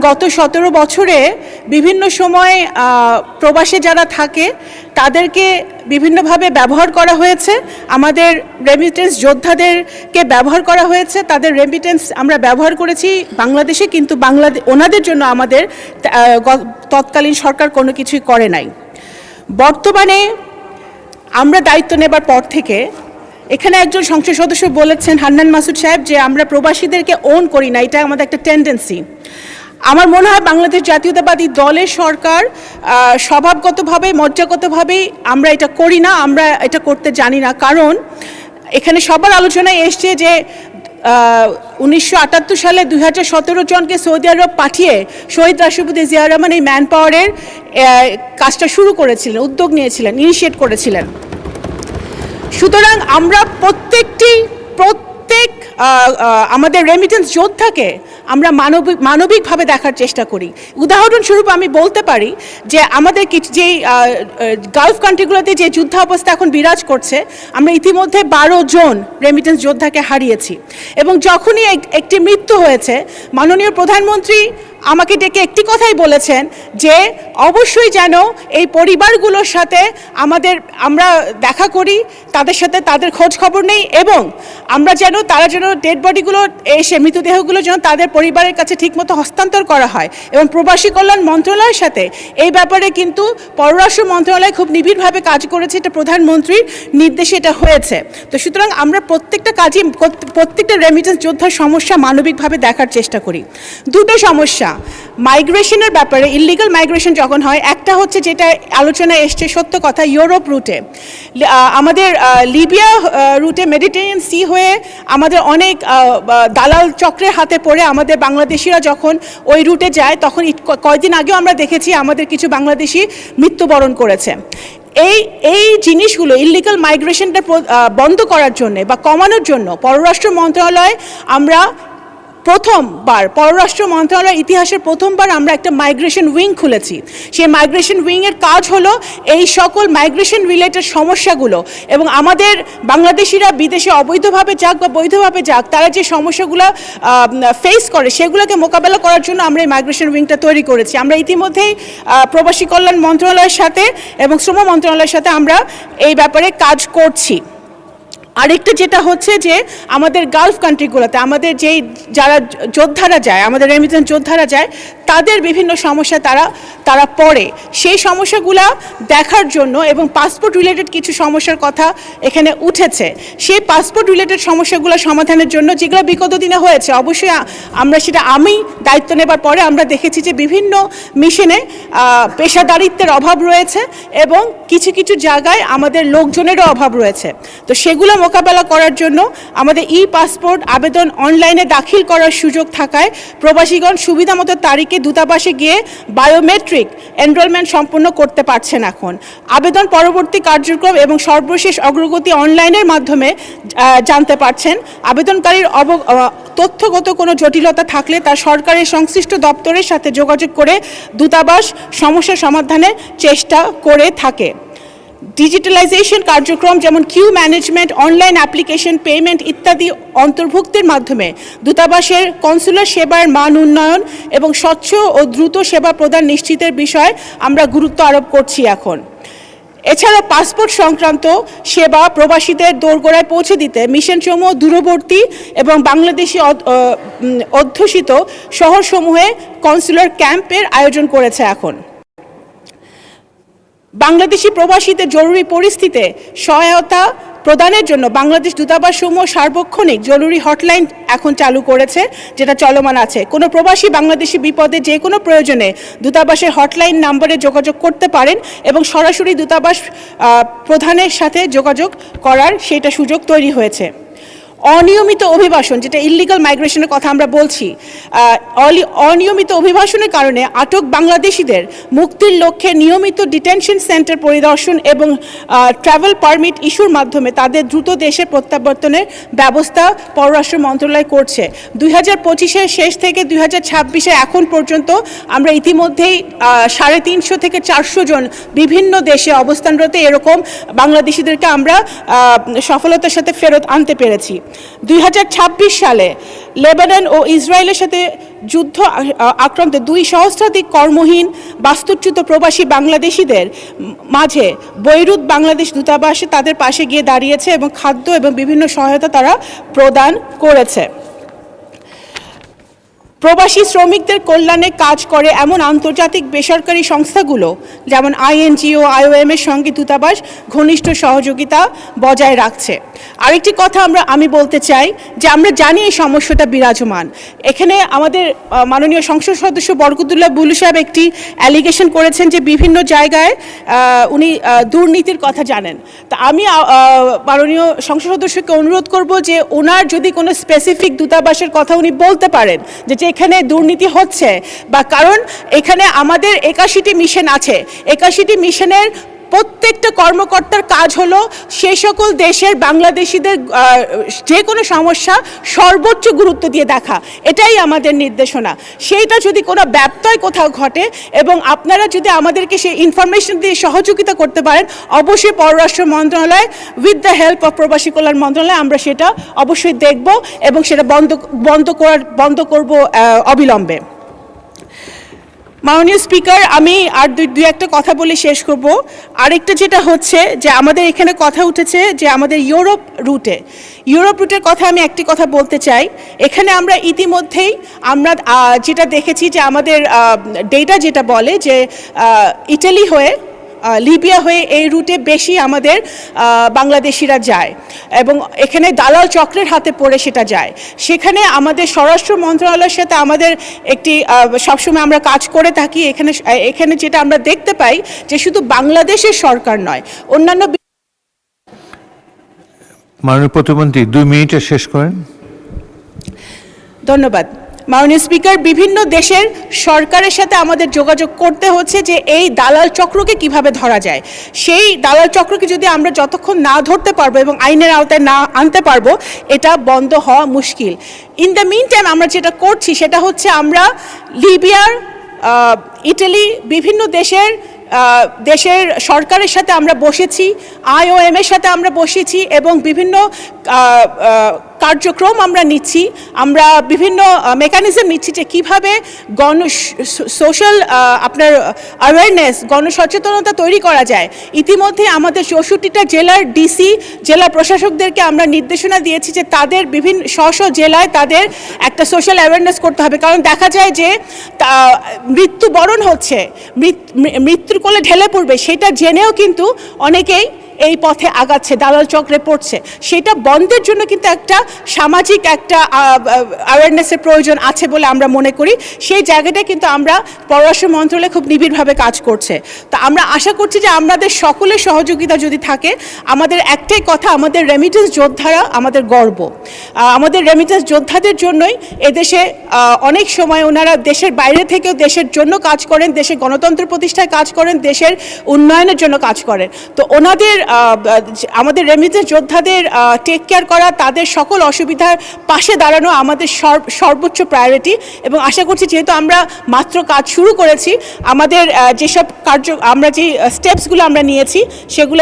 গত 17 বছরে বিভিন্ন সময় প্রবাসে যারা থাকে তাদেরকে বিভিন্নভাবে ব্যবহার করা হয়েছে। আমাদের রেমিটেন্স যোদ্ধাদেরকে ব্যবহার করা হয়েছে, তাদের রেমিটেন্স আমরা ব্যবহার করেছি বাংলাদেশে, কিন্তু ওনাদের জন্য আমাদের তৎকালীন সরকার কোনো কিছুই করে নাই। বর্তমানে আমরা দায়িত্ব নেবার পর থেকে এখানে একজন সংসদ সদস্য বলেছেন, হান্নান মাসুদ সাহেব, যে আমরা প্রবাসীদেরকে ওন করি না, এটা আমাদের একটা টেন্ডেন্সি। আমার মনে হয় বাংলাদেশ জাতীয়তাবাদী দলের সরকার স্বভাবগতভাবে মজ্জাগতভাবেই আমরা এটা করি না, আমরা এটা করতে জানি না। কারণ এখানে সবার আলোচনায় এসছে যে 1978 সালে 2017 জনকে সৌদি আরব পাঠিয়ে শহীদ রাষ্ট্রপতি জিয়া রহমান এই ম্যান পাওয়ারের কাজটা শুরু করেছিলেন, উদ্যোগ নিয়েছিলেন, ইনিশিয়েট করেছিলেন। সুতরাং আমরা প্রত্যেক আমাদের রেমিটেন্স যোদ্ধাকে আমরা মানবিকভাবে দেখার চেষ্টা করি। উদাহরণস্বরূপ আমি বলতে পারি যে আমাদের যেই গালফ কান্ট্রিগুলোতে যে যুদ্ধাবস্থা এখন বিরাজ করছে, আমরা ইতিমধ্যে 12 জন রেমিটেন্স যোদ্ধাকে হারিয়েছি। এবং যখনই একটি মৃত্যু হয়েছে, মাননীয় প্রধানমন্ত্রী আমাকে ডেকে একটি কথাই বলেছেন যে অবশ্যই যেন এই পরিবারগুলোর সাথে আমরা দেখা করি, তাদের সাথে তাদের খোঁজ খবর নেই, এবং তারা যেন ডেড বডিগুলো এসে মৃতদেহগুলো যেন তাদের পরিবারের কাছে ঠিকমতো হস্তান্তর করা হয়। এবং প্রবাসী কল্যাণ মন্ত্রণালয়ের সাথে এই ব্যাপারে কিন্তু পররাষ্ট্র মন্ত্রণালয় খুব নিবিড়ভাবে কাজ করেছে, এটা প্রধানমন্ত্রীর নির্দেশে এটা হয়েছে। তো সুতরাং আমরা প্রত্যেকটা রেমিটেন্স যোদ্ধার সমস্যা মানবিকভাবে দেখার চেষ্টা করি। দুটো সমস্যা মাইগ্রেশনের ব্যাপারে, ইললিগাল মাইগ্রেশন যখন হয়, একটা হচ্ছে যেটা আলোচনায় এসছে সত্য কথা, ইউরোপ রুটে, আমাদের লিবিয়া রুটে মেডিটেরিয়ান সি হয়ে আমাদের অনেক দালাল চক্রের হাতে পড়ে আমাদের বাংলাদেশিরা যখন ওই রুটে যায়, তখন কয়েকদিন আগেও আমরা দেখেছি আমাদের কিছু বাংলাদেশি মৃত্যুবরণ করেছে। এই জিনিসগুলো, ইললিগাল মাইগ্রেশনটা বন্ধ করার জন্য বা কমানোর জন্য পররাষ্ট্র মন্ত্রণালয় পররাষ্ট্র মন্ত্রণালয়ের ইতিহাসের প্রথমবার আমরা একটা মাইগ্রেশন উইং খুলেছি। সেই মাইগ্রেশন উইংয়ের কাজ হলো এই সকল মাইগ্রেশন রিলেটেড সমস্যাগুলো, এবং আমাদের বাংলাদেশিরা বিদেশে অবৈধভাবে যাক বা বৈধভাবে যাক, তারা যে সমস্যাগুলো ফেস করে সেগুলোকে মোকাবেলা করার জন্য আমরা এই মাইগ্রেশন উইংটা তৈরি করেছি। আমরা ইতিমধ্যেই প্রবাসী কল্যাণ মন্ত্রণালয়ের সাথে এবং শ্রম মন্ত্রণালয়ের সাথে আমরা এই ব্যাপারে কাজ করছি। আরেকটা যেটা হচ্ছে যে আমাদের গালফ কান্ট্রিগুলোতে আমাদের যারা যোদ্ধারা যায়, আমাদের রেমিটেন্স যোদ্ধারা যায়, তাদের বিভিন্ন সমস্যা তারা পড়ে, সেই সমস্যাগুলো দেখার জন্য, এবং পাসপোর্ট রিলেটেড কিছু সমস্যার কথা এখানে উঠেছে, সেই পাসপোর্ট রিলেটেড সমস্যাগুলো সমাধানের জন্য যেগুলো বিগত দিনে হয়েছে, অবশ্যই আমি দায়িত্ব নেবার পরে আমরা দেখেছি যে বিভিন্ন মিশনে পেশাদারিত্বের অভাব রয়েছে এবং কিছু জায়গায় আমাদের লোকজনেরও অভাব রয়েছে। তো সেগুলো মোকাবেলা করার জন্য আমাদের পাসপোর্ট আবেদন অনলাইনে দাখিল করার সুযোগ থাকায় প্রবাসীগণ সুবিধামতো তারিখে দূতাবাসে গিয়ে বায়োমেট্রিক এনরোলমেন্ট সম্পন্ন করতে পারছেন। এখন আবেদন পরবর্তী কার্যক্রম এবং সর্বশেষ অগ্রগতি অনলাইনের মাধ্যমে জানতে পারছেন। আবেদনকারীর তথ্যগত কোনো জটিলতা থাকলে তার সরকারের সংশ্লিষ্ট দপ্তরের সাথে যোগাযোগ করে দূতাবাস সমস্যা সমাধানের চেষ্টা করে থাকে। ডিজিটালাইজেশন কার্যক্রম যেমন queue management, online application, payment ইত্যাদি অন্তর্ভুক্তির মাধ্যমে দূতাবাসের কনসুলার সেবার মান উন্নয়ন এবং স্বচ্ছ ও দ্রুত সেবা প্রদান নিশ্চিতের বিষয়ে আমরা গুরুত্ব আরোপ করছি এখন। এছাড়া পাসপোর্ট সংক্রান্ত সেবা প্রবাসীদের দোরগোড়ায় পৌঁছে দিতে মিশনসমূহ দূরবর্তী এবং বাংলাদেশি অধ্যুষিত শহরসমূহে কনসুলার ক্যাম্পের আয়োজন করেছে। এখন বাংলাদেশি প্রবাসীদের জরুরি পরিস্থিতিতে সহায়তা প্রদানের জন্য বাংলাদেশ দূতাবাসসমূহ সার্বক্ষণিক জরুরি হটলাইন এখন চালু করেছে, যেটা চলমান আছে। কোনো প্রবাসী বাংলাদেশি বিপদে যে কোনো প্রয়োজনে দূতাবাসের হটলাইন নম্বরে যোগাযোগ করতে পারেন এবং সরাসরি দূতাবাস প্রধানের সাথে যোগাযোগ করার সেটা সুযোগ তৈরি হয়েছে। অনিয়মিত অভিবাসন, যেটা ইললিগাল মাইগ্রেশনের কথা আমরা বলছি, অনিয়মিত অভিবাসনের কারণে আটক বাংলাদেশিদের মুক্তির লক্ষ্যে নিয়মিত ডিটেনশন সেন্টার পরিদর্শন এবং ট্রাভেল পারমিট ইস্যুর মাধ্যমে তাদের দ্রুত দেশে প্রত্যাবর্তনের ব্যবস্থা পররাষ্ট্র মন্ত্রণালয় করছে। 2025-এর শেষ থেকে 2026-এ এখন পর্যন্ত আমরা ইতিমধ্যেই 350 থেকে 400 জন বিভিন্ন দেশে অবস্থানরত এরকম বাংলাদেশিদেরকে আমরা সফলতার সাথে ফেরত আনতে পেরেছি। 2026 সালে লেবানন ও ইসরায়েলের সাথে যুদ্ধ আক্রান্ত 2 সহস্রাধিক কর্মহীন বাস্তুচ্যুত প্রবাসী বাংলাদেশিদের মাঝে বৈরুত বাংলাদেশ দূতাবাসে তাদের পাশে গিয়ে দাঁড়িয়েছে এবং খাদ্য এবং বিভিন্ন সহায়তা তারা প্রদান করেছে। প্রবাসী শ্রমিকদের কল্যাণে কাজ করে এমন আন্তর্জাতিক বেসরকারি সংস্থাগুলো যেমন INGO, IOM এর সঙ্গে দূতাবাস ঘনিষ্ঠ সহযোগিতা বজায় রাখছে। আরেকটি কথা আমি বলতে চাই যে আমরা জানি এই সমস্যাটা বিরাজমান। এখানে আমাদের মাননীয় সংসদ সদস্য বরকতুল্লাহ বুলু সাহেব একটি অ্যালিগেশন করেছেন যে বিভিন্ন জায়গায় উনি দুর্নীতির কথা জানেন। তা আমি মাননীয় সংসদ সদস্যকে অনুরোধ করব যে ওনার যদি কোনো স্পেসিফিক দূতাবাসের কথা উনি বলতে পারেন যে এখানে দুর্নীতি হচ্ছে, বা কারণ এখানে আমাদের 81টি মিশন আছে, 81টি মিশনের প্রত্যেকটা কর্মকর্তার কাজ হলো সেই সকল দেশের বাংলাদেশিদের যে কোনো সমস্যা সর্বোচ্চ গুরুত্ব দিয়ে দেখা, এটাই আমাদের নির্দেশনা। সেইটা যদি কোনো ব্যত্যয় কোথাও ঘটে এবং আপনারা যদি আমাদেরকে সেই ইনফরমেশন দিয়ে সহযোগিতা করতে পারেন, অবশ্যই পররাষ্ট্র মন্ত্রণালয় উইথ দ্য হেল্প অফ প্রবাসী কল্যাণ মন্ত্রণালয় আমরা সেটা অবশ্যই দেখব এবং সেটা বন্ধ করব অবিলম্বে। মাননীয় স্পিকার, আমি আর দুই একটা কথা বলে শেষ করব। আরেকটা যেটা হচ্ছে যে আমাদের এখানে কথা উঠেছে যে আমাদের ইউরোপ রুটের কথা আমি একটি কথা বলতে চাই। এখানে আমরা ইতিমধ্যেই আমরা যেটা দেখেছি যে আমাদের ডেটা যেটা বলে যে ইটালি হয়ে লিবিয়া হয়ে এই রুটে বেশি আমাদের বাংলাদেশিরা যায় এবং এখানে দালাল চক্রের হাতে পড়ে সেটা যায়। সেখানে আমাদের স্বরাষ্ট্র মন্ত্রণালয়ের সাথে আমাদের একটি সবসময় আমরা কাজ করে থাকি। এখানে যেটা আমরা দেখতে পাই যে শুধু বাংলাদেশের সরকার নয়, অন্যান্য। মাননীয় প্রতিমন্ত্রী 2 মিনিটে শেষ করেন। ধন্যবাদ মাননীয় স্পিকার। বিভিন্ন দেশের সরকারের সাথে আমাদের যোগাযোগ করতে হচ্ছে যে এই দালাল চক্রকে কিভাবে ধরা যায়। সেই দালাল চক্রকে যদি আমরা যতক্ষণ না ধরতে পারবো এবং আইনের আওতায় না আনতে পারবো, এটা বন্ধ হওয়া মুশকিল। ইন দ্য মিন টাইম আমরা যেটা করছি সেটা হচ্ছে আমরা লিবিয়ার, ইটালি, বিভিন্ন দেশের সরকারের সাথে আমরা বসেছি, IOM এর সাথে আমরা বসেছি এবং বিভিন্ন কার্যক্রম আমরা নিচ্ছি, আমরা বিভিন্ন মেকানিজম নিচ্ছি যে কীভাবে সোশ্যাল আপনার অ্যাওয়ারনেস, গণসচেতনতা তৈরি করা যায়। ইতিমধ্যে আমাদের 64টা জেলার ডিসি, জেলা প্রশাসকদেরকে আমরা নির্দেশনা দিয়েছি যে তাদের বিভিন্ন স্ব জেলায় তাদের একটা সোশ্যাল অ্যাওয়ারনেস করতে হবে। কারণ দেখা যায় যে মৃত্যুবরণ হচ্ছে, মৃত্যুর কোলে ঢেলে পড়বে, সেটা জেনেও কিন্তু অনেকেই এই পথে আগাচ্ছে, দালাল চক্রে পড়ছে। সেটা বন্ধের জন্য কিন্তু একটা সামাজিক একটা অ্যাওয়ারনেসের প্রয়োজন আছে বলে আমরা মনে করি। সেই জায়গাটা কিন্তু আমরা পররাষ্ট্র মন্ত্রণালয় খুব নিবিড়ভাবে কাজ করছে। তা আমরা আশা করছি যে আমাদের সকলের সহযোগিতা যদি থাকে, আমাদের একটাই কথা, আমাদের রেমিটেন্স যোদ্ধারা আমাদের গর্ব। আমাদের রেমিটেন্স যোদ্ধাদের জন্যই এদেশে অনেক সময় ওনারা দেশের বাইরে থেকেও দেশের জন্য কাজ করেন, দেশের গণতন্ত্র প্রতিষ্ঠায় কাজ করেন, দেশের উন্নয়নের জন্য কাজ করেন। তো ওনাদের আমাদের রেমিটেন্স যোদ্ধাদের টেক কেয়ার করা, তাদের সকল অসুবিধার পাশে দাঁড়ানো আমাদের সর্বোচ্চ প্রায়োরিটি। এবং আশা করছি যেহেতু আমরা মাত্র কাজ শুরু করেছি, আমাদের যেসব আমরা যে স্টেপসগুলো আমরা নিয়েছি সেগুলো